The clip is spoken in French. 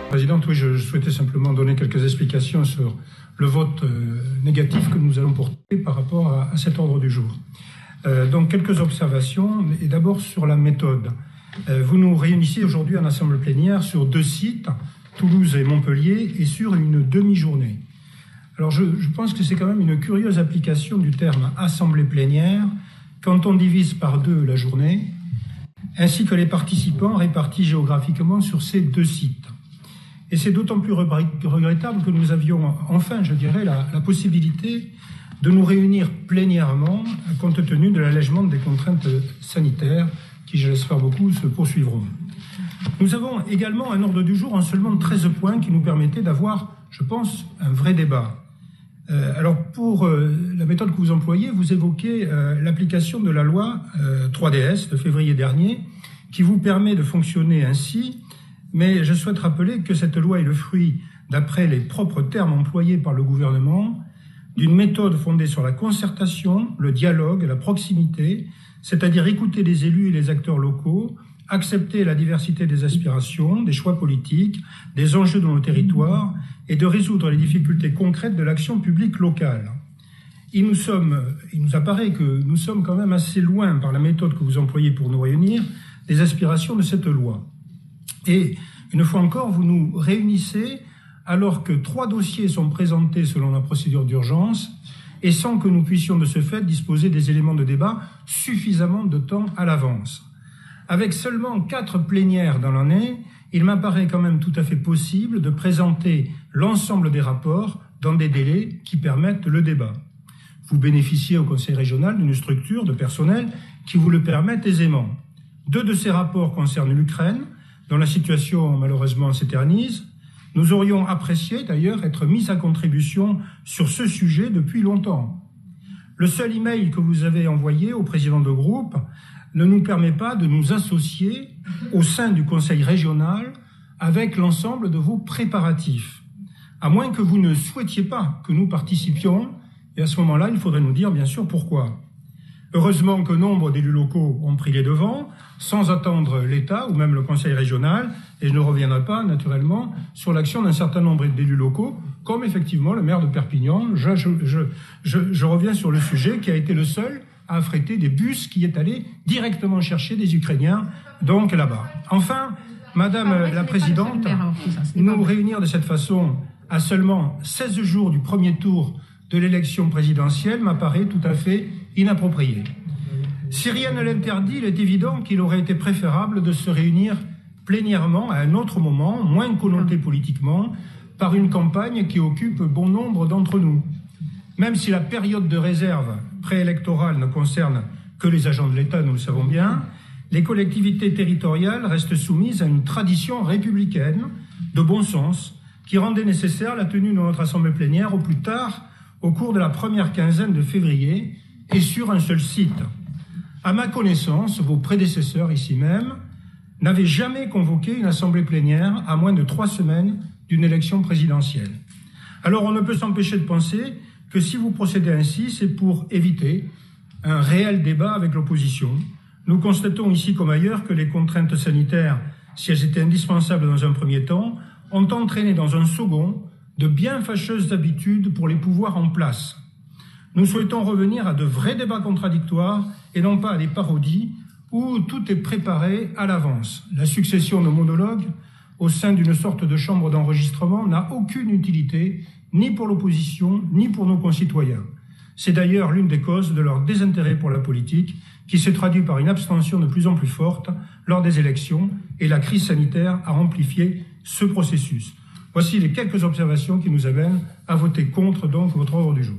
Présidente, oui, je souhaitais simplement donner quelques explications sur le vote négatif que nous allons porter par rapport à cet ordre du jour. Donc quelques observations, et d'abord sur la méthode. Vous nous réunissez aujourd'hui en assemblée plénière sur 2 sites, Toulouse et Montpellier, et sur une demi-journée. Alors je pense que c'est quand même une curieuse application du terme assemblée plénière quand on divise par 2 la journée, ainsi que les participants répartis géographiquement sur ces 2 sites. Et c'est d'autant plus regrettable que nous avions enfin, je dirais, la possibilité de nous réunir plénièrement compte tenu de l'allègement des contraintes sanitaires qui, je l'espère beaucoup, se poursuivront. Nous avons également un ordre du jour en seulement 13 points qui nous permettait d'avoir, je pense, un vrai débat. Alors pour la méthode que vous employez, vous évoquez l'application de la loi 3DS de février dernier qui vous permet de fonctionner ainsi, mais je souhaite rappeler que cette loi est le fruit, d'après les propres termes employés par le gouvernement, d'une méthode fondée sur la concertation, le dialogue, la proximité, c'est-à-dire écouter les élus et les acteurs locaux, accepter la diversité des aspirations, des choix politiques, des enjeux de nos territoires et de résoudre les difficultés concrètes de l'action publique locale. Il nous apparaît que nous sommes quand même assez loin, par la méthode que vous employez pour nous réunir, des aspirations de cette loi. Et une fois encore, vous nous réunissez alors que 3 dossiers sont présentés selon la procédure d'urgence et sans que nous puissions de ce fait disposer des éléments de débat suffisamment de temps à l'avance. Avec seulement 4 plénières dans l'année, il m'apparaît quand même tout à fait possible de présenter l'ensemble des rapports dans des délais qui permettent le débat. Vous bénéficiez au Conseil régional d'une structure de personnel qui vous le permet aisément. 2 de ces rapports concernent l'Ukraine, dont la situation malheureusement s'éternise. Nous aurions apprécié d'ailleurs être mis à contribution sur ce sujet depuis longtemps. Le seul email que vous avez envoyé au président de groupe ne nous permet pas de nous associer au sein du Conseil régional avec l'ensemble de vos préparatifs, à moins que vous ne souhaitiez pas que nous participions, et à ce moment-là, il faudrait nous dire bien sûr pourquoi. Heureusement que nombre d'élus locaux ont pris les devants, sans attendre l'État ou même le Conseil régional, et je ne reviendrai pas naturellement sur l'action d'un certain nombre d'élus locaux, comme effectivement le maire de Perpignan. Je reviens sur le sujet qui a été le seul à affréter des bus qui est allé directement chercher des Ukrainiens, donc là-bas. Enfin, Madame la Présidente, nous réunir de cette façon à seulement 16 jours du premier tour de l'élection présidentielle m'apparaît tout à fait inapproprié. Si rien ne l'interdit, il est évident qu'il aurait été préférable de se réunir plénièrement à un autre moment, moins connoté politiquement, par une campagne qui occupe bon nombre d'entre nous. Même si la période de réserve préélectorale ne concerne que les agents de l'État, nous le savons bien, les collectivités territoriales restent soumises à une tradition républicaine de bon sens qui rendait nécessaire la tenue de notre assemblée plénière au plus tard au cours de la première quinzaine de février et sur un seul site. À ma connaissance, vos prédécesseurs ici même n'avaient jamais convoqué une assemblée plénière à moins de 3 semaines d'une élection présidentielle. Alors on ne peut s'empêcher de penser que si vous procédez ainsi, c'est pour éviter un réel débat avec l'opposition. Nous constatons ici comme ailleurs que les contraintes sanitaires, si elles étaient indispensables dans un premier temps, ont entraîné dans un second de bien fâcheuses habitudes pour les pouvoirs en place. Nous souhaitons revenir à de vrais débats contradictoires et non pas à des parodies où tout est préparé à l'avance. La succession de monologues au sein d'une sorte de chambre d'enregistrement n'a aucune utilité, ni pour l'opposition, ni pour nos concitoyens. C'est d'ailleurs l'une des causes de leur désintérêt pour la politique, qui se traduit par une abstention de plus en plus forte lors des élections, et la crise sanitaire a amplifié ce processus. Voici les quelques observations qui nous amènent à voter contre donc votre ordre du jour.